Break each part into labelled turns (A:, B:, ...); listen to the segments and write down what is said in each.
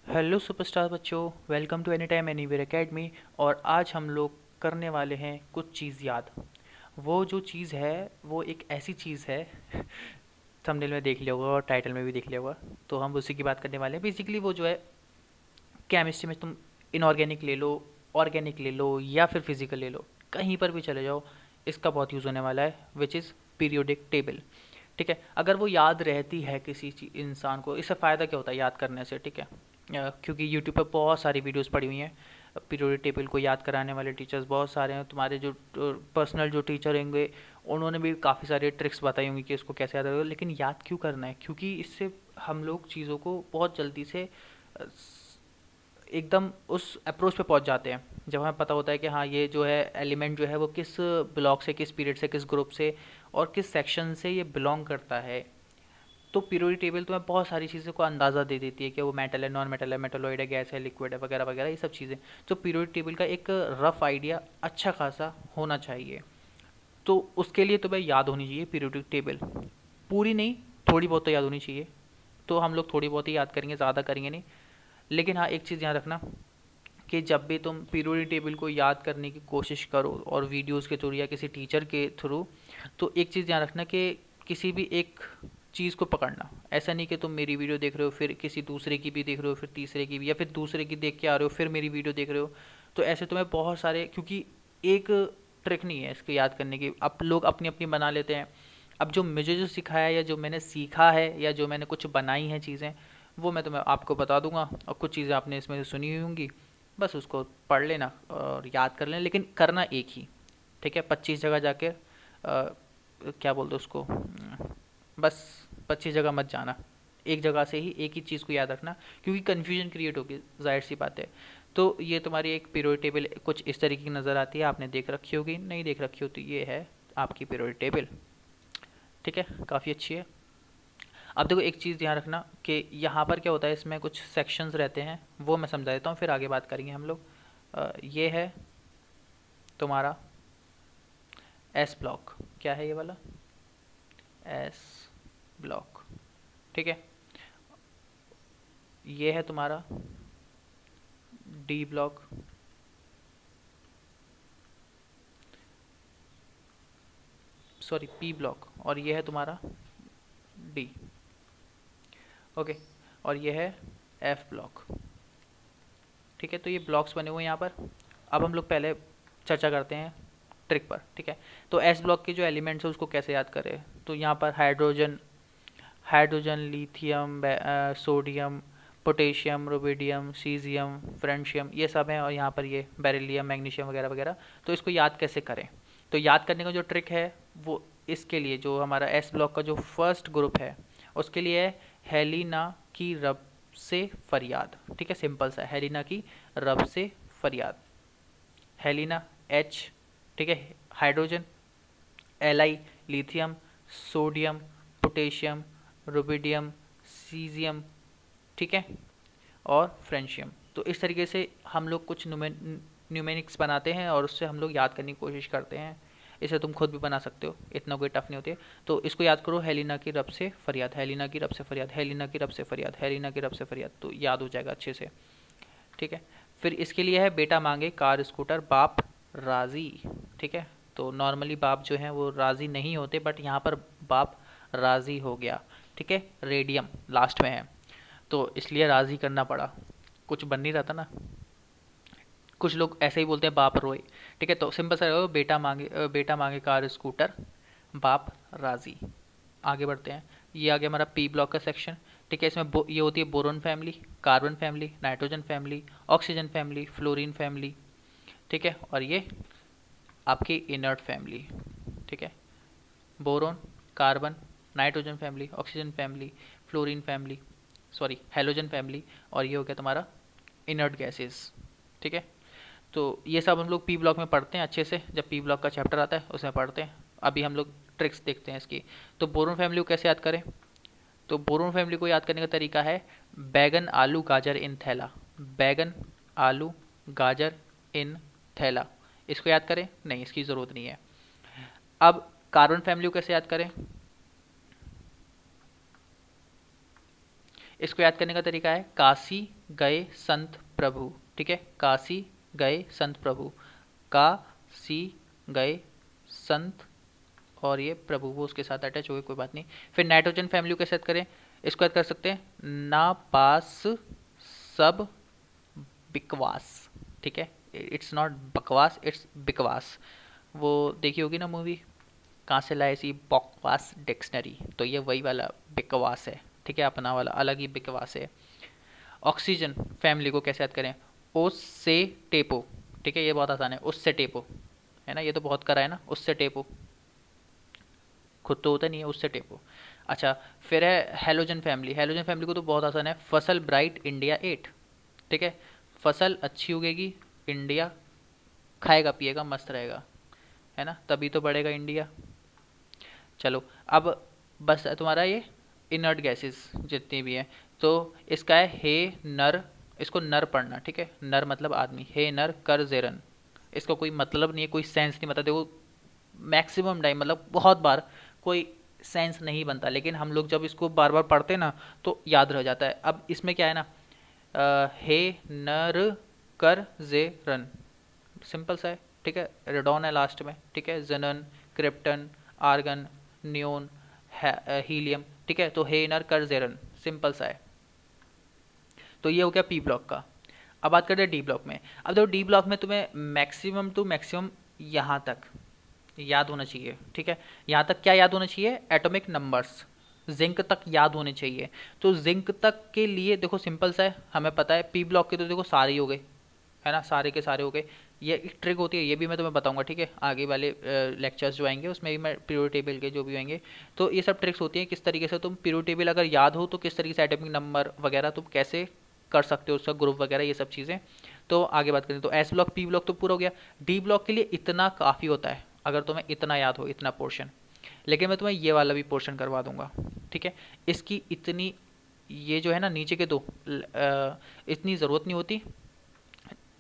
A: Hello superstar बच्चों, welcome to Any Time Anywhere Academy. और आज हम लोग करने वाले हैं कुछ चीज़ याद। वो जो चीज़ है वो एक ऐसी चीज़ है थंबनेल में देख लिया होगा और टाइटल में भी देख लिया होगा। तो हम उसी की बात करने वाले हैं। बेसिकली वो जो है केमिस्ट्री में तुम इनऑर्गेनिक ले लो, ऑर्गेनिक ले लो या फिर फिजिकल ले लो, कहीं पर भी चले जाओ, इसका बहुत यूज़ होने वाला है, विच इज़ पीरियोडिक टेबल। ठीक है, अगर वो याद रहती है किसी इंसान को, इससे फ़ायदा क्या होता है याद करने से। ठीक है, क्योंकि यूट्यूब पर बहुत सारी वीडियोस पड़ी हुई हैं पीरियोडिक टेबल को याद कराने वाले टीचर्स बहुत सारे हैं। तुम्हारे जो पर्सनल जो टीचर होंगे उन्होंने भी काफ़ी सारे ट्रिक्स बताई होंगी कि इसको कैसे याद करोगे। लेकिन याद क्यों करना है? क्योंकि इससे हम लोग चीज़ों को बहुत जल्दी से एकदम उस अप्रोच पे पहुंच जाते हैं जब हमें पता होता है कि हाँ, ये जो है एलिमेंट जो है वो किस ब्लॉक से, किस पीरियड से, किस ग्रुप से और किस सेक्शन से ये बिलोंग करता है। तो पीरियोडिक टेबल तुम्हें बहुत सारी चीज़ों को अंदाज़ा दे देती है कि वो मेटल है, नॉन मेटल है, मेटलॉइड है, गैस है, लिक्विड है, वगैरह वगैरह, ये सब चीज़ें। तो पीरियोडिक टेबल का एक रफ आइडिया अच्छा खासा होना चाहिए। तो उसके लिए तुम्हें याद होनी चाहिए पीरियोडिक टेबल, पूरी नहीं, थोड़ी बहुत तो याद होनी चाहिए। तो हम लोग थोड़ी बहुत ही याद करेंगे, ज़्यादा करेंगे नहीं। लेकिन हाँ, एक चीज़ ध्यान रखना कि जब भी तुम पीरियोडिक टेबल को याद करने की कोशिश करो और वीडियोस के थ्रू या किसी टीचर के थ्रू, तो एक चीज़ ध्यान रखना कि किसी भी एक चीज़ को पकड़ना। ऐसा नहीं कि तुम मेरी वीडियो देख रहे हो फिर किसी दूसरे की भी देख रहे हो, फिर तीसरे की भी, या फिर दूसरे की देख के आ रहे हो फिर मेरी वीडियो देख रहे हो। तो ऐसे तुम्हें बहुत सारे, क्योंकि एक ट्रिक नहीं है इसको याद करने की, अब लोग अपनी अपनी बना लेते हैं। अब जो मुझे जो सिखाया या जो मैंने सीखा है या जो मैंने कुछ बनाई हैं चीज़ें, वो मैं तुम्हें आपको बता दूंगा, और कुछ चीज़ें आपने इसमें से सुनी हुई होंगी, बस उसको पढ़ लेना और याद कर लेना। लेकिन करना एक ही। ठीक है, 25 जगह जाके क्या बोलते उसको, बस 25 जगह मत जाना। एक जगह से ही एक ही चीज़ को याद रखना, क्योंकि कन्फ्यूजन क्रिएट होगी, जाहिर सी बात है। तो ये तुम्हारी एक पीरियोडिक टेबल कुछ इस तरीके की नज़र आती है। आपने देख रखी होगी, नहीं देख रखी हो तो ये है आपकी पीरियोडिक टेबल। ठीक है, काफ़ी अच्छी है। अब देखो, एक चीज़ ध्यान रखना कि यहाँ पर क्या होता है, इसमें कुछ सेक्शंस रहते हैं, वो मैं समझा देता हूँ, फिर आगे बात करेंगे हम लोग। ये है तुम्हारा एस ब्लॉक। क्या है ये वाला? S block. ठीक है, ये है तुम्हारा D block. Sorry, P block. और ये है तुम्हारा डी। ओके, और ये है एफ ब्लॉक। ठीक है, तो ये ब्लॉक्स बने हुए हैं यहाँ पर। अब हम लोग पहले चर्चा करते हैं ट्रिक पर। ठीक है, तो एस ब्लॉक के जो एलिमेंट्स है उसको कैसे याद करें। तो यहाँ पर hydrogen, lithium, sodium, potassium, rubidium, caesium, francium, ये सब हैं। और यहाँ पर ये बेरिलियम, मैग्नीशियम वगैरह वगैरह। तो इसको याद कैसे करें? तो याद करने का जो ट्रिक है वो, इसके लिए जो हमारा एस ब्लॉक का जो फर्स्ट ग्रुप है उसके लिए है हेलिना की रब से फरियाद। ठीक है, सिंपल सा, हेलिना की रब से फरियाद। हेलिना, एच। ठीक है, hydrogen, L, lithium, sodium, potassium, rubidium, caesium. ठीक है, और फ्रेंशियम। तो इस तरीके से हम लोग कुछ न्यूमेरिक्स बनाते हैं और उससे हम लोग याद करने की कोशिश करते हैं। इसे तुम खुद भी बना सकते हो, इतना कोई टफ नहीं होती है। तो इसको याद करो, हेलिना की रब से फरियाद, हेलिना की रब से फरियाद, हेलिना की रब से फरियाद, हेलिना की रब से फरियाद, तो याद हो जाएगा अच्छे से। ठीक है, फिर इसके लिए है बेटा मांगे कार स्कूटर बाप राजी। ठीक है, तो नॉर्मली बाप जो है वो राजी नहीं होते, बट यहाँ पर बाप राजी हो गया। ठीक है, रेडियम लास्ट में है तो इसलिए राजी करना पड़ा, कुछ बन नहीं रहा था ना। कुछ लोग ऐसे ही बोलते हैं बाप रोए। ठीक है, तो सिंपल सा रहो, बेटा मांगे कार स्कूटर बाप राजी। आगे बढ़ते हैं। ये आ गया हमारा पी ब्लॉक का सेक्शन। ठीक है, इसमें ये होती है boron family, carbon family, nitrogen family, oxygen family, fluorine family. ठीक है, और ये आपकी इनर्ट फैमिली। ठीक है, boron, carbon, nitrogen family, oxygen family, fluorine family, sorry halogen family, और ये हो गया तुम्हारा इनर्ट गैसेस। ठीक है, तो ये सब हम लोग पी ब्लॉक में पढ़ते हैं अच्छे से, जब पी ब्लॉक का चैप्टर आता है उसमें पढ़ते हैं। अभी हम लोग ट्रिक्स देखते हैं इसकी। तो बोरोन फैमिली को कैसे याद करें? तो बोरोन फैमिली को याद करने का तरीका है बैगन आलू गाजर इन थैला। बैगन आलू गाजर इन थैला, इसको याद करें? नहीं, इसकी ज़रूरत नहीं है। अब कार्बन फैमिली को कैसे याद करें? इसको याद करने का तरीका है काशी गए संत प्रभु, ठीक है, काशी गए संत प्रभु, काशी गए संत और ये प्रभु वो उसके साथ अटैच हो गए, कोई बात नहीं। फिर नाइट्रोजन फैमिली को कैसे याद करें, इसको याद कर सकते हैं ना पास सब बिकवास, ठीक है, इट्स नॉट बकवास इट्स बिकवास। वो देखी होगी ना मूवी, कहाँ से लाए सी बकवास डिक्शनरी, तो ये वही वाला बिकवास है, ठीक है, अपना वाला अलग ही बिकवास है। ऑक्सीजन फैमिली को कैसे याद करें, ओस से टेपो, ठीक है, ये बहुत आसान है, उससे टेपो, है ना, ये तो बहुत करा है ना, उससे टेपो, खुद तो होता नहीं है, उससे टेपो। अच्छा, फिर है हेलोजन फैमिली, हेलोजन फैमिली को तो बहुत आसान है, फसल ब्राइट इंडिया 8, ठीक है, फसल अच्छी उगेगी, इंडिया खाएगा पिएगा मस्त रहेगा, है ना, तभी तो बढ़ेगा इंडिया। चलो अब बस तुम्हारा ये इनर्ट गैसेस जितनी भी हैं, तो इसका है हे नर, इसको नर पढ़ना, ठीक है, नर मतलब आदमी, हे नर कर जेरन, इसका कोई मतलब नहीं है, कोई सेंस नहीं, मतलब देखो मैक्सिमम टाइम मतलब बहुत बार कोई सेंस नहीं बनता, लेकिन हम लोग जब इसको बार बार पढ़ते हैं ना तो याद रह जाता है। अब इसमें क्या है ना, हे नर कर जे रन, सिंपल सा है, ठीक है, रेडॉन है लास्ट में, ठीक है, जनन क्रिप्टन आर्गन नियोन हीलियम, ठीक है, तो हे नर कर जे रन, सिंपल सा है। तो ये हो गया पी ब्लॉक का। अब बात करते हैं डी ब्लॉक में। अब देखो डी ब्लॉक में तुम्हें मैक्सिमम टू मैक्सिमम यहाँ तक याद होना चाहिए, ठीक है, यहाँ तक क्या याद होना चाहिए, एटॉमिक नंबर्स, जिंक तक याद होने चाहिए। तो जिंक तक के लिए देखो सिंपल सा है, हमें पता है पी ब्लॉक के तो देखो सारे ही हो गए, है ना, सारे के सारे हो गए। ये एक ट्रिक होती है, ये भी मैं तुम्हें बताऊंगा, ठीक है, आगे वाले लेक्चर्स जो आएंगे उसमें भी मैं पीरियोडिक टेबल के जो भी आएंगे, तो ये सब ट्रिक्स होती हैं किस तरीके से तुम पीरियोडिक टेबल अगर याद हो तो किस तरीके से एटॉमिक नंबर वगैरह तुम कैसे कर सकते हो, उसका ग्रुप वगैरह ये सब चीज़ें। तो आगे बात करें तो एस ब्लॉक पी ब्लॉक तो पूरा हो गया। डी ब्लॉक के लिए इतना काफ़ी होता है अगर तुम्हें इतना याद हो, इतना पोर्शन, लेकिन मैं तुम्हें ये वाला भी पोर्शन करवा दूंगा, ठीक है, इसकी इतनी ये जो है ना नीचे के दो इतनी ज़रूरत नहीं होती,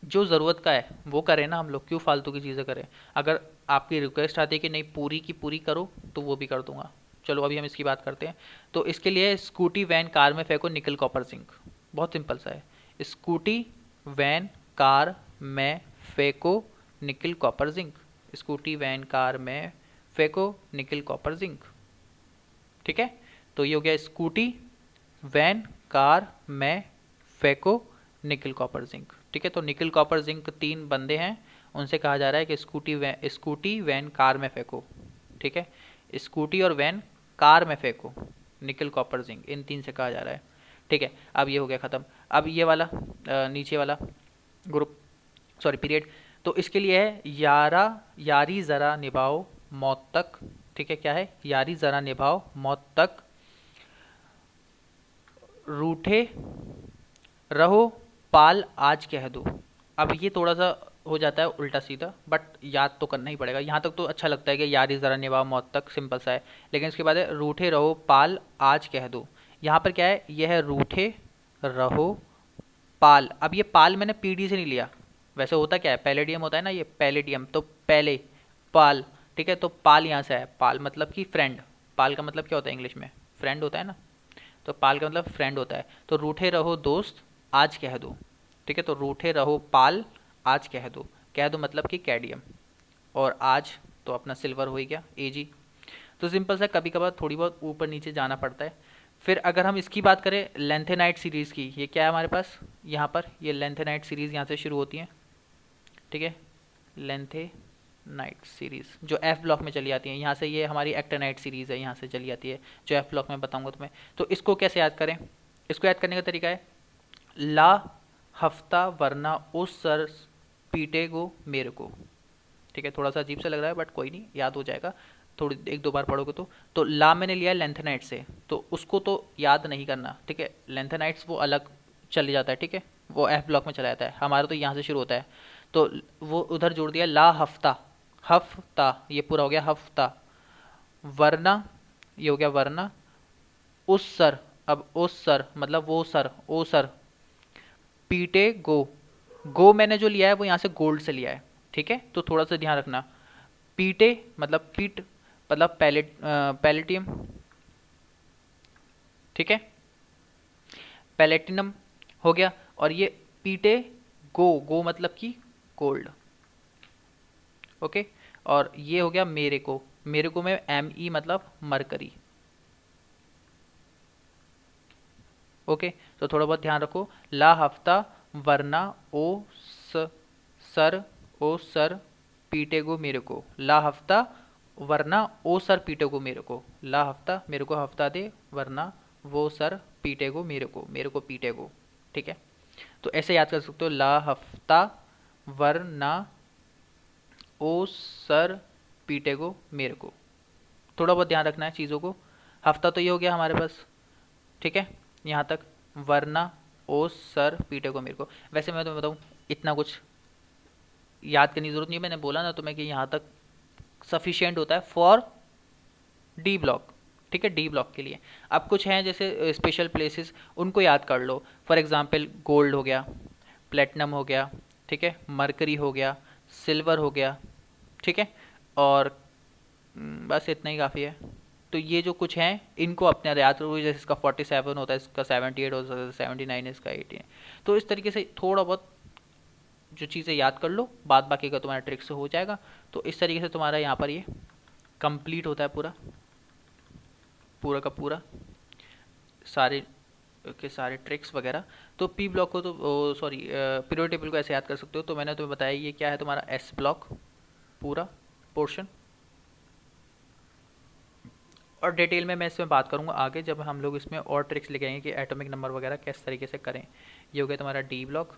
A: जो ज़रूरत का है वो करें ना हम लोग, क्यों फालतू की चीज़ें करें। अगर आपकी रिक्वेस्ट आती है कि नहीं पूरी की पूरी करो तो वो भी कर दूंगा। चलो अभी हम इसकी बात करते हैं। तो इसके लिए स्कूटी वैन कार में फेंको निकल कॉपर जिंक, बहुत सिंपल सा है, स्कूटी वैन कार में फेंको nickel copper zinc, scooty van car में फेंको निकल कॉपर जिंक, ठीक है। तो ये हो गया स्कूटी वैन कार में फेंको निकल कॉपर जिंक, ठीक है। तो निकल कॉपर जिंक 3 बंदे हैं, उनसे कहा जा रहा है कि स्कूटी वैन कार में फेंको, ठीक है, स्कूटी और वैन कार में फेंको निकल कॉपर जिंक, इन 3 से कहा जा रहा है, ठीक है। अब ये हो गया ख़त्म। अब ये वाला नीचे वाला ग्रुप सॉरी पीरियड, तो इसके लिए है यारी ज़रा निभाओ मौत तक, ठीक है, क्या है, यारी ज़रा निभाओ मौत तक, रूठे रहो पाल आज कह दो। अब ये थोड़ा सा हो जाता है उल्टा सीधा, बट याद तो करना ही पड़ेगा। यहाँ तक तो अच्छा लगता है कि यारी ज़रा निभाओ मौत तक, सिंपल सा है, लेकिन इसके बाद है रूठे रहो पाल आज कह दो। यहाँ पर क्या है, यह है रूठे रहो पाल। अब ये पाल मैंने पीडी से नहीं लिया, वैसे होता क्या है, पैलेडियम होता है ना, ये पैलेडियम, तो पहले पाल, ठीक है, तो पाल यहाँ से है, पाल मतलब कि फ्रेंड, पाल का मतलब क्या होता है इंग्लिश में, फ्रेंड होता है ना, तो पाल का मतलब फ्रेंड होता है। तो रूठे रहो दोस्त आज कह दो, ठीक है, तो रूठे रहो पाल आज कह दो मतलब कि कैडियम, और आज तो अपना सिल्वर हो ही गया एजी। तो सिंपल सा, कभी कभार थोड़ी बहुत ऊपर नीचे जाना पड़ता है। फिर अगर हम इसकी बात करें लेंथेनाइट सीरीज़ की, ये क्या है हमारे पास यहाँ पर, ये लेंथेनाइट सीरीज़ यहाँ से शुरू होती है, ठीक है, लेंथेनाइट सीरीज़ जो एफ ब्लॉक में चली आती है, यहाँ से ये हमारी एक्टेनाइट सीरीज़ है, यहाँ से चली आती है जो एफ ब्लॉक में बताऊँगा तुम्हें। तो इसको कैसे याद करें, इसको याद करने का तरीका है ला हफ्ता वरना उस सर पीटेगो मेरे को, ठीक है, थोड़ा सा अजीब सा लग रहा है बट कोई नहीं, याद हो जाएगा, थोड़ी 1-2 बार पढ़ोगे तो ला मैंने लिया है लेंथेनाइट से, तो उसको तो याद नहीं करना, ठीक है, लेंथेनाइट्स वो अलग चले जाता है, ठीक है, वो एफ ब्लॉक में चला जाता है, हमारा तो यहाँ से शुरू होता है, तो वो उधर जोड़ दिया ला हफ्ता, हफ्ता ये पूरा हो गया हफ्ता, वरना ये हो गया वरना, उस सर, अब उस सर मतलब वो सर, ओ सर, पीटे गो मैंने जो लिया है वो यहाँ से गोल्ड से लिया है, ठीक है, तो थोड़ा सा ध्यान रखना, पीटे मतलब पीट मतलब पैलेटियम, ठीक है। पैलेटिनम हो गया, और ये पीटे गो, गो मतलब कि गोल्ड, ओके। और ये हो गया मेरे को, मेरे को में Me मतलब मरकरी, ओके। तो थोड़ा बहुत ध्यान रखो, ला हफ्ता वरना ओ सर, ओ सर पीटे को मेरे को, ला हफ्ता वरना ओ सर पीटे को मेरे को, ला हफ्ता मेरे को हफ्ता दे, वरना वो सर पीटे को मेरे को पीटे को, ठीक है। तो ऐसे याद कर सकते हो, ला हफ्ता वरना ओ सर पीटे को मेरे को। थोड़ा बहुत ध्यान रखना है चीज़ों को। हफ्ता तो ये हो गया हमारे पास, ठीक है, यहाँ तक। वरना ओ सर पीटे को मेरे को। वैसे मैं तुम्हें बताऊँ, इतना कुछ याद करने की जरूरत नहीं है, मैंने बोला ना तुम्हें कि यहाँ तक सफिशियंट होता है फॉर डी ब्लॉक, ठीक है, डी ब्लॉक के लिए। अब कुछ हैं जैसे स्पेशल प्लेसेस, उनको याद कर लो। फॉर एग्जांपल गोल्ड हो गया, प्लेटिनम हो गया, ठीक है, मरकरी हो गया, सिल्वर हो गया, ठीक है, और बस इतना ही काफ़ी है। तो ये जो कुछ हैं इनको अपने याद रखो, जैसे इसका 47 होता है, इसका 78 होता है, 79 इसका 80 है। तो इस तरीके से थोड़ा बहुत जो चीज़ें याद कर लो, बाद बाकी का तुम्हारा ट्रिक से हो जाएगा। तो इस तरीके से तुम्हारा यहाँ पर ये कंप्लीट होता है पूरा पूरा का पूरा, सारे के सारे ट्रिक्स वगैरह। तो पी ब्लॉक को तो सॉरी पीरियड टेबल को ऐसे याद कर सकते हो। तो मैंने तुम्हें बताया ये क्या है तुम्हारा एस ब्लॉक पूरा पोर्शन, और डिटेल में मैं इसमें बात करूंगा आगे जब हम लोग इसमें और ट्रिक्स लेके आएंगे कि एटॉमिक नंबर वगैरह किस तरीके से करें। ये हो गया तुम्हारा डी ब्लॉक,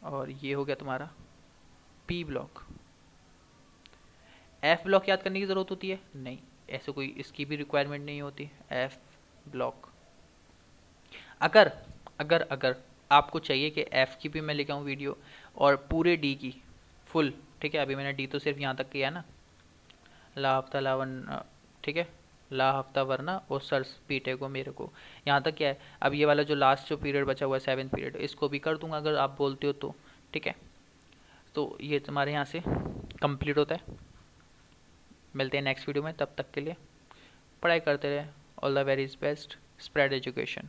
A: और ये हो गया तुम्हारा पी ब्लॉक। एफ ब्लॉक याद करने की ज़रूरत होती है? नहीं, ऐसे कोई इसकी भी रिक्वायरमेंट नहीं होती। एफ ब्लॉक अगर अगर अगर आपको चाहिए कि एफ की भी मैं लेके आऊँ वीडियो और पूरे डी की फुल, ठीक है, अभी मैंने डी तो सिर्फ यहाँ तक किया है ना, ला हफ्ता लावन, ठीक है, ला हफ्ता वरना और सर पीटे को मेरे को, यहाँ तक क्या है। अब ये वाला जो लास्ट जो पीरियड बचा हुआ है 7th पीरियड, इसको भी कर दूंगा अगर आप बोलते हो तो, ठीक है। तो ये तुम्हारे यहाँ से कंप्लीट होता है। मिलते हैं नेक्स्ट वीडियो में, तब तक के लिए पढ़ाई करते रहे। All the very best, spread education.